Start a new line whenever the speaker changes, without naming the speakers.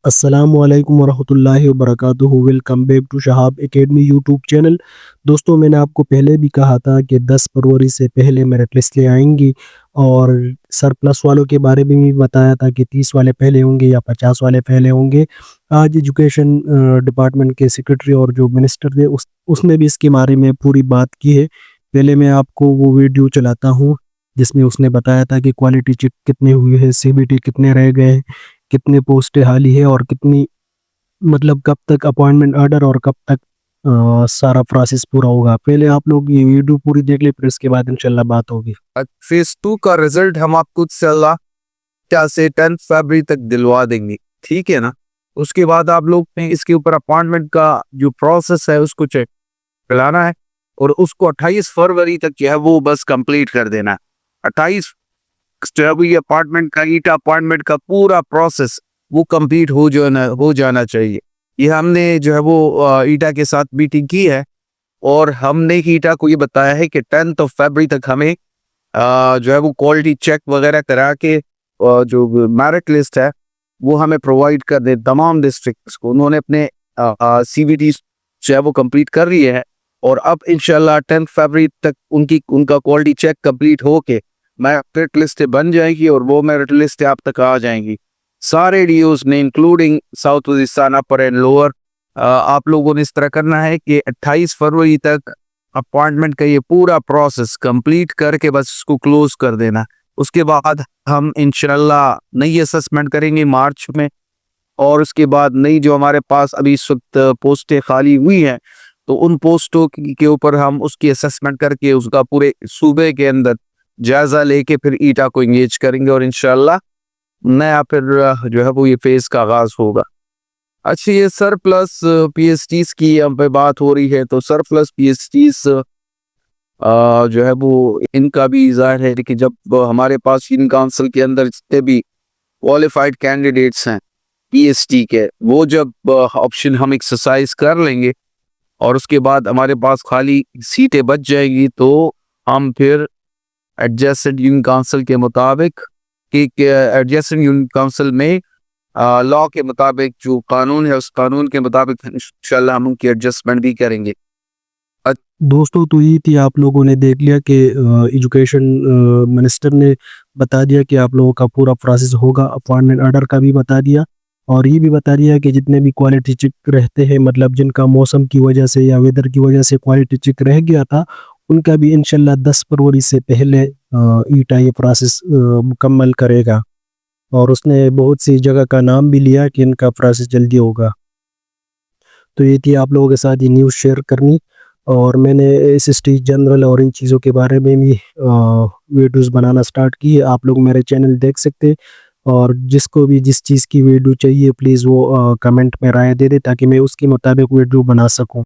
अस्सलामुअलैकुम वरहमतुल्लाहि वबरकातुहू। Welcome back to Shahab academy YouTube channel. दोस्तों, मैंने आपको पहले भी कहा था कि 10 फरवरी से पहले मेरिट लिस्टें आएंगी और सरप्लस वालों के बारे में भी बताया था कि 30 वाले पहले होंगे या 50 वाले पहले होंगे। आज एजुकेशन डिपार्टमेंट के सेक्रेटरी और जो मिनिस्टर थे उसने भी इसके बारे में पूरी बात की है। पहले मैं आपको वो वीडियो चलाता हूँ जिसमें उसने बताया था कि क्वालिटी चेक कितने हुए हैं, सीबीटी कितने रह गए हैं, कितने पोस्टें हाली है और कितनी मतलब कब तक अपॉइंटमेंट ऑर्डर और कब तक सारा प्रोसेस पूरा होगा। पहले आप लोग ये वीडियो पूरी देख ले, फिर इसके बाद इंशाल्लाह बात होगी।
फेज 2 का रिजल्ट हम आपको इंशाल्लाह क्या से 10 फरवरी तक दिलवा देंगे, ठीक है ना। उसके बाद आप लोग ने इसके ऊपर अपॉइंटमेंट का जो प्रोसेस है उसको चेक कराना है और उसको 28 फरवरी तक जो है वो बस कंप्लीट कर देना है। 28 जो है वो ये अपार्टमेंट का ईटा अपॉइंटमेंट का पूरा प्रोसेस वो कंप्लीट हो जाना चाहिए। ये हमने जो है वो ईटा के साथ मीटिंग की है और हमने ईटा को ये बताया है कि 10 फरवरी तक हमें जो है वो क्वालिटी चेक वगैरह करा के जो मेरिट लिस्ट है वो हमें प्रोवाइड कर दे तमाम डिस्ट्रिक्ट्स को। उन्होंने अपने सीबीटी जो है वो कंप्लीट कर रही है और अब इंशाल्लाह 10 फरवरी तक उनका क्वालिटी चेक कंप्लीट होके मेरिट लिस्टें बन जाएगी और वो मेरिट लिस्टें आप तक आ जाएंगी। सारे डीओज ने including south Waziristan upper and lower आप लोगों ने इस तरह करना है कि 28 फरवरी तक अपॉइंटमेंट का ये पूरा प्रोसेस कंप्लीट करके बस उसको क्लोज कर देना। उसके बाद हम इंशाल्लाह नई असेसमेंट करेंगे मार्च में और उसके बाद नई जो हमारे पास अभी इस वक्त पोस्टें खाली हुई हैं तो उन पोस्टों के ऊपर हम उसकी असेसमेंट करके उसका पूरे सूबे के अंदर जायजा लेके फिर ईटा को इंगेज करेंगे और इंशाल्लाह नया फिर जो है वो ये फेज का आगाज होगा। अच्छा, ये सरप्लस पीएचडीज की हम पे बात हो रही है तो सरप्लस पीएचडीज जो है वो इनका भी जाहिर है कि जब हमारे पास इन काउंसिल के अंदर जितने भी क्वालिफाइड कैंडिडेट्स हैं पीएचडी के वो जब ऑप्शन हम एक्सरसाइज कर लेंगे और उसके बाद हमारे पास खाली सीटें बच जाएगी तो हम फिर एडजस्टेड यूनियन काउंसिल के मुताबिक कि एडजस्टेड यूनियन काउंसिल में लॉ के मुताबिक जो कानून है उस कानून के मुताबिक इंशाल्लाह हम उनकी एडजस्टमेंट भी करेंगे।
दोस्तों, तो ये थी, आप लोगों ने देख लिया कि एजुकेशन मिनिस्टर ने बता दिया कि आप लोगों का पूरा प्रोसेस होगा, अपॉइंटमेंट ऑर्डर का भी बता दिया और ये भी बता दिया कि जितने भी क्वालिटी चेक रहते हैं, मतलब जिनका मौसम की वजह से या वेदर की वजह से क्वालिटी चेक रह गया था, उनका भी इंशाल्लाह 10 फरवरी से पहले ईटा ये प्रोसेस मुकम्मल करेगा। और उसने बहुत सी जगह का नाम भी लिया कि इनका प्रोसेस जल्दी होगा। तो ये थी आप लोगों के साथ ये न्यूज़ शेयर करनी और मैंने इस स्टेज जनरल और इन चीज़ों के बारे में भी वीडियोस बनाना स्टार्ट की है। आप लोग मेरे चैनल देख सकते हैं और जिसको भी जिस चीज़ की वीडियो चाहिए प्लीज़ वो कमेंट में राय दे दे ताकि मैं उसके मुताबिक वीडियो बना सकूं।